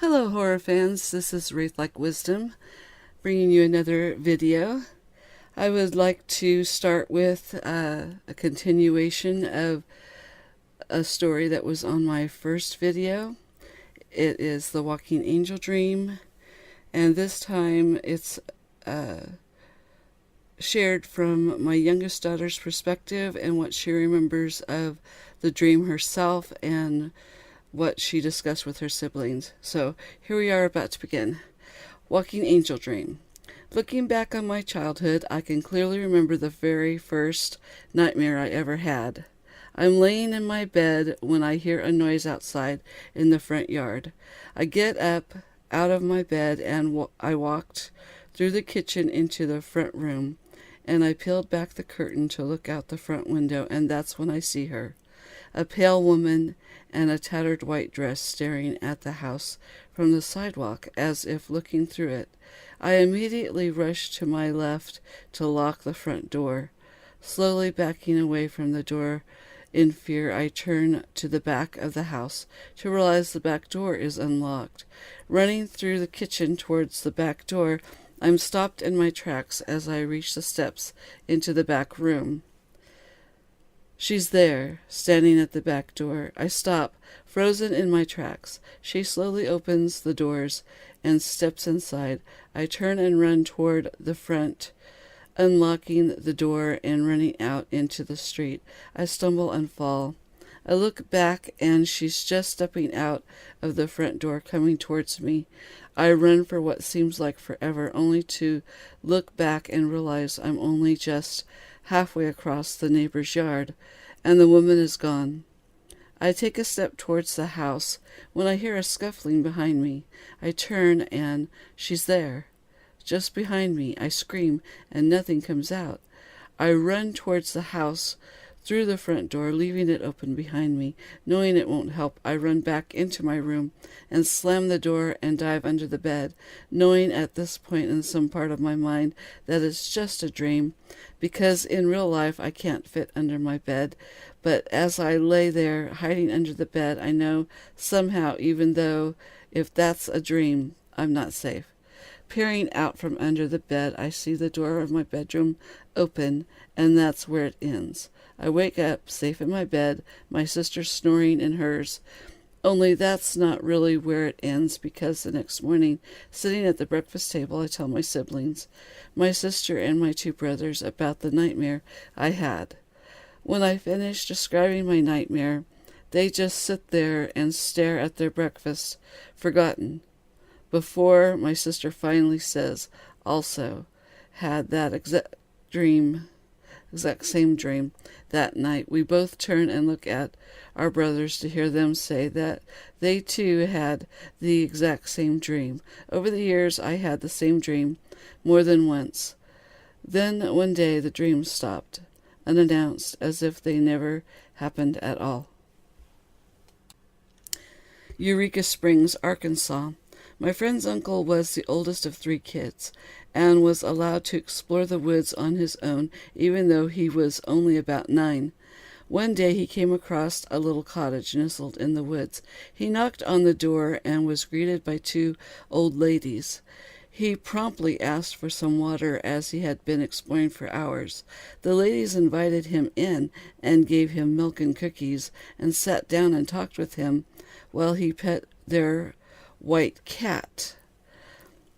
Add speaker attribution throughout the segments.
Speaker 1: Hello horror fans, this is Wraith Like Wisdom, bringing you another video. I would like to start with a continuation of a story that was on my first video. It is the Walking Angel Dream, and this time it's shared from my youngest daughter's perspective and what she remembers of the dream herself and what she discussed with her siblings. So here we are about to begin. Walking Angel Dream. Looking back on my childhood, I can clearly remember the very first nightmare I ever had. I'm laying in my bed when I hear a noise outside in the front yard. I get up out of my bed and I walked through the kitchen into the front room, and I peeled back the curtain to look out the front window, and that's when I see her. A pale woman in a tattered white dress staring at the house from the sidewalk as if looking through it. I immediately rushed to my left to lock the front door. Slowly backing away from the door in fear, I turn to the back of the house to realize the back door is unlocked. Running through the kitchen towards the back door, I'm stopped in my tracks as I reach the steps into the back room. She's there, standing at the back door. I stop, frozen in my tracks. She slowly opens the doors and steps inside. I turn and run toward the front, unlocking the door and running out into the street. I stumble and fall. I look back and she's just stepping out of the front door, coming towards me. I run for what seems like forever, only to look back and realize I'm only just halfway across the neighbor's yard, and the woman is gone. I take a step towards the house when I hear a scuffling behind me. I turn and she's there, just behind me. I scream and nothing comes out. I run towards the house through the front door, leaving it open behind me. Knowing it won't help, I run back into my room and slam the door and dive under the bed, knowing at this point in some part of my mind that it's just a dream, because in real life I can't fit under my bed. But as I lay there hiding under the bed, I know somehow, even though if that's a dream, I'm not safe. Peering out from under the bed, I see the door of my bedroom open, and that's where it ends. I wake up, safe in my bed, my sister snoring in hers. Only that's not really where it ends, because the next morning, sitting at the breakfast table, I tell my siblings, my sister and my two brothers, about the nightmare I had. When I finish describing my nightmare, they just sit there and stare at their breakfast, forgotten. Before my sister finally says, also had that exact same dream that night, we both turn and look at our brothers to hear them say that they too had the exact same dream. Over the years, I had the same dream more than once. Then one day the dream stopped, unannounced, as if they never happened at all. Eureka Springs, Arkansas. My friend's uncle was the oldest of 3 kids and was allowed to explore the woods on his own, even though he was only about 9. One day he came across a little cottage nestled in the woods. He knocked on the door and was greeted by 2 old ladies. He promptly asked for some water, as he had been exploring for hours. The ladies invited him in and gave him milk and cookies and sat down and talked with him while he pet their white cat.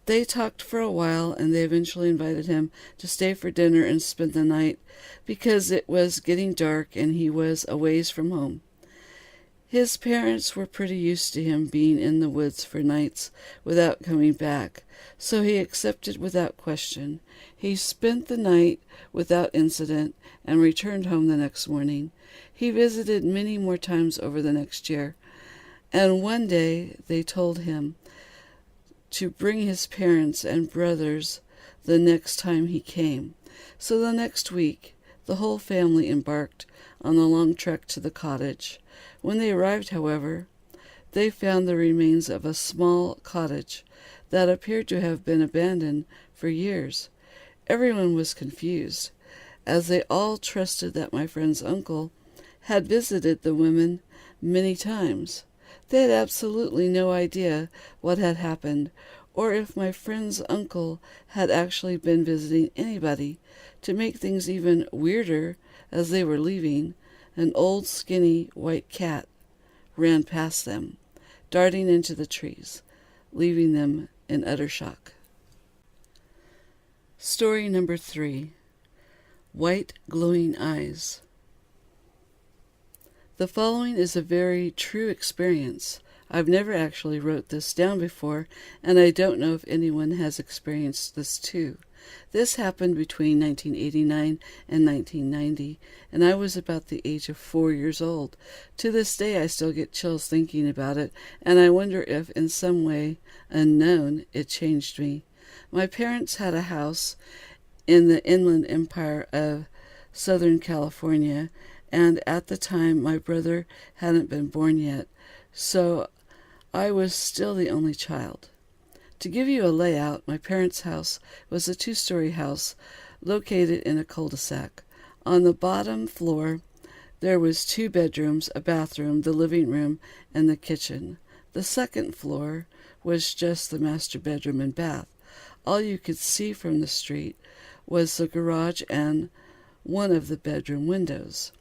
Speaker 1: They talked for a while, and they eventually invited him to stay for dinner and spend the night, because it was getting dark and he was a ways from home. His parents were pretty used to him being in the woods for nights without coming back, so he accepted without question. He spent the night without incident and returned home the next morning. He visited many more times over the next year, and one day they told him to bring his parents and brothers the next time he came. So the next week, the whole family embarked on the long trek to the cottage. When they arrived, however, they found the remains of a small cottage that appeared to have been abandoned for years. Everyone was confused, as they all trusted that my friend's uncle had visited the women many times. They had absolutely no idea what had happened, or if my friend's uncle had actually been visiting anybody. To make things even weirder, as they were leaving, an old skinny white cat ran past them, darting into the trees, leaving them in utter shock. Story number 3. White glowing eyes. The following is a very true experience. I've never actually wrote this down before, and I don't know if anyone has experienced this too. This happened between 1989 and 1990, and I was about the age of 4 years old. To this day, I still get chills thinking about it, and I wonder if, in some way unknown, it changed me. My parents had a house in the Inland Empire of Southern California, and at the time my brother hadn't been born yet, so I was still the only child. To give you a layout, my parents' house was a 2-story house located in a cul-de-sac. On the bottom floor, there was 2 bedrooms, a bathroom, the living room, and the kitchen. The second floor was just the master bedroom and bath. All you could see from the street was the garage and one of the bedroom windows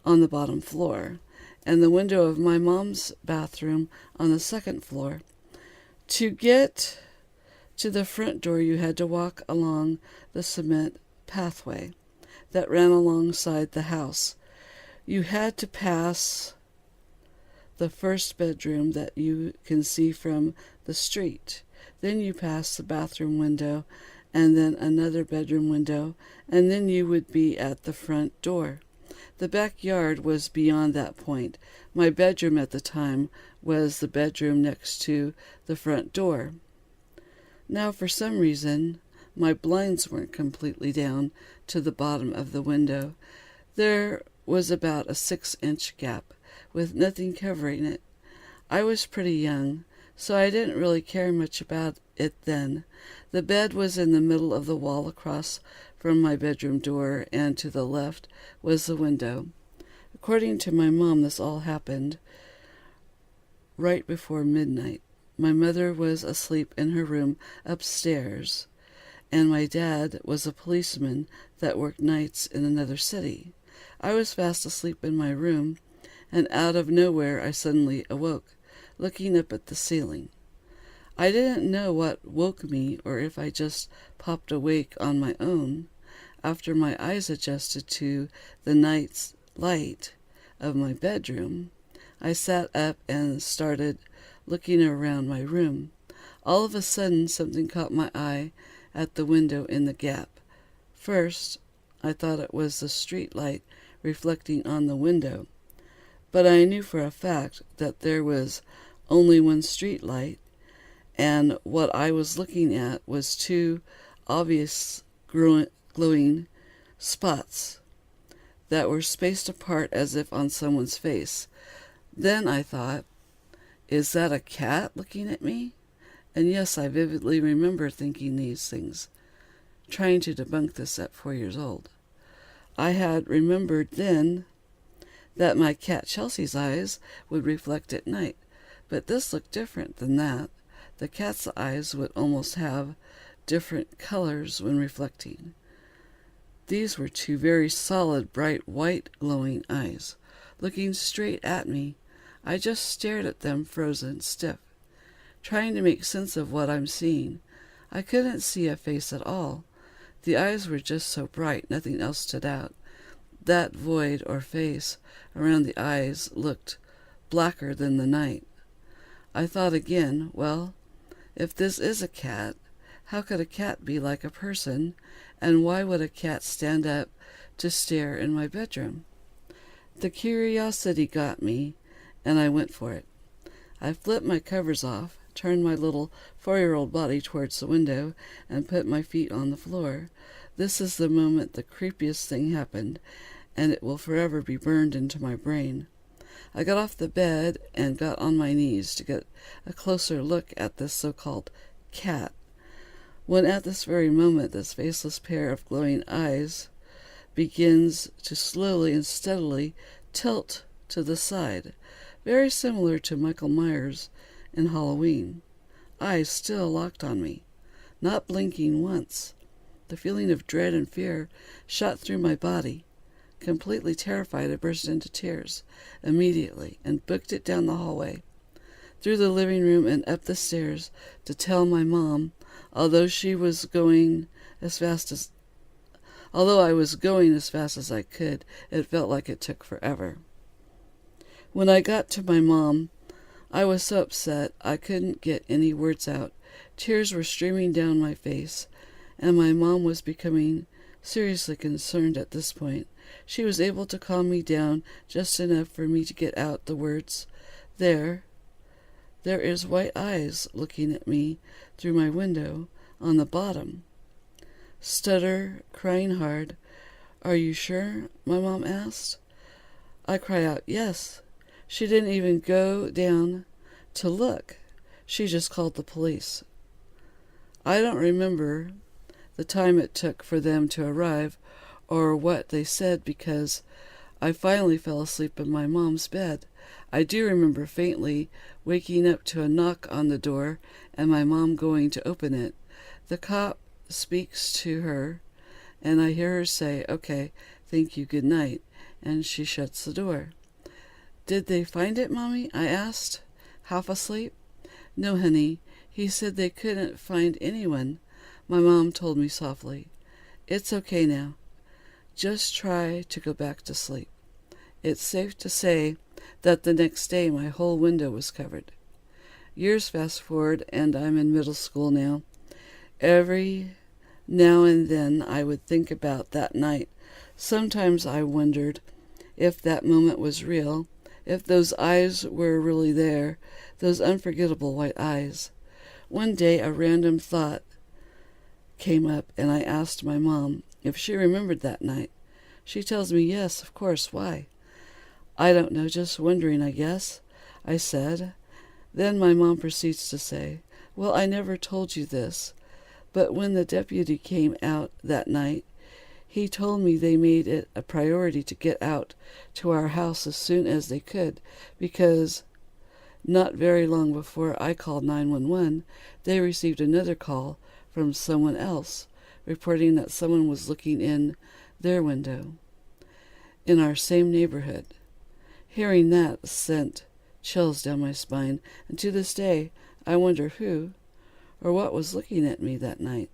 Speaker 1: on the bottom floor, and the window of my mom's bathroom on the second floor. To get to the front door, you had to walk along the cement pathway that ran alongside the house. You had to pass the first bedroom that you can see from the street. Then you pass the bathroom window, and then another bedroom window, and then you would be at the front door. The backyard was beyond that point. My bedroom at the time was the bedroom next to the front door. Now, for some reason, my blinds weren't completely down to the bottom of the window. There was about a 6-inch gap, with nothing covering it. I was pretty young, so I didn't really care much about it then. The bed was in the middle of the wall across from my bedroom door, and to the left was the window. According to my mom, this all happened right before midnight. My mother was asleep in her room upstairs, and my dad was a policeman that worked nights in another city. I was fast asleep in my room, and out of nowhere I suddenly awoke, looking up at the ceiling. I didn't know what woke me, or if I just popped awake on my own. After my eyes adjusted to the night's light of my bedroom, I sat up and started looking around my room. All of a sudden, something caught my eye at the window in the gap. First, I thought it was the street light reflecting on the window, but I knew for a fact that there was only one street light, and what I was looking at was 2 obvious glowing spots that were spaced apart as if on someone's face. Then I thought, is that a cat looking at me? And yes, I vividly remember thinking these things, trying to debunk this at 4 years old. I had remembered then that my cat Chelsea's eyes would reflect at night, but this looked different than that. The cat's eyes would almost have different colors when reflecting. These were 2 very solid, bright, white, glowing eyes, looking straight at me. I just stared at them, frozen, stiff, trying to make sense of what I'm seeing. I couldn't see a face at all. The eyes were just so bright, nothing else stood out. That void or face around the eyes looked blacker than the night. I thought again, well, if this is a cat, how could a cat be like a person, and why would a cat stand up to stare in my bedroom? The curiosity got me, and I went for it. I flipped my covers off, turned my little 4-year-old body towards the window, and put my feet on the floor. This is the moment the creepiest thing happened, and it will forever be burned into my brain. I got off the bed and got on my knees to get a closer look at this so-called cat, when at this very moment this faceless pair of glowing eyes begins to slowly and steadily tilt to the side, very similar to Michael Myers in Halloween. Eyes still locked on me, not blinking once. The feeling of dread and fear shot through my body. Completely terrified, I burst into tears immediately and booked it down the hallway, through the living room and up the stairs to tell my mom, although I was going as fast as I could. It felt like it took forever. When I got to my mom, I was so upset I couldn't get any words out. Tears were streaming down my face, and my mom was becoming seriously concerned at this point. She was able to calm me down just enough for me to get out the words, There is white eyes looking at me through my window on the bottom. Stutter, crying hard. Are you sure? My mom asked. I cry out, yes. She didn't even go down to look. She just called the police. I don't remember the time it took for them to arrive or what they said because I finally fell asleep in my mom's bed. I do remember faintly waking up to a knock on the door and my mom going to open it. The cop speaks to her and I hear her say, okay, thank you, good night, and she shuts the door. Did they find it, Mommy? I asked, half asleep. No, honey, he said they couldn't find anyone, my mom told me softly. It's okay now. Just try to go back to sleep. It's safe to say that the next day my whole window was covered. Years fast forward, and I'm in middle school now. Every now and then I would think about that night. Sometimes I wondered if that moment was real, if those eyes were really there, those unforgettable white eyes. One day a random thought came up, and I asked my mom if she remembered that night. She tells me yes, of course. Why? I don't know, just wondering, I guess, I said. Then my mom proceeds to say, well, I never told you this, but when the deputy came out that night, he told me they made it a priority to get out to our house as soon as they could, because not very long before I called 911, they received another call from someone else, reporting that someone was looking in their window in our same neighborhood. Hearing that sent chills down my spine, and to this day I wonder who or what was looking at me that night.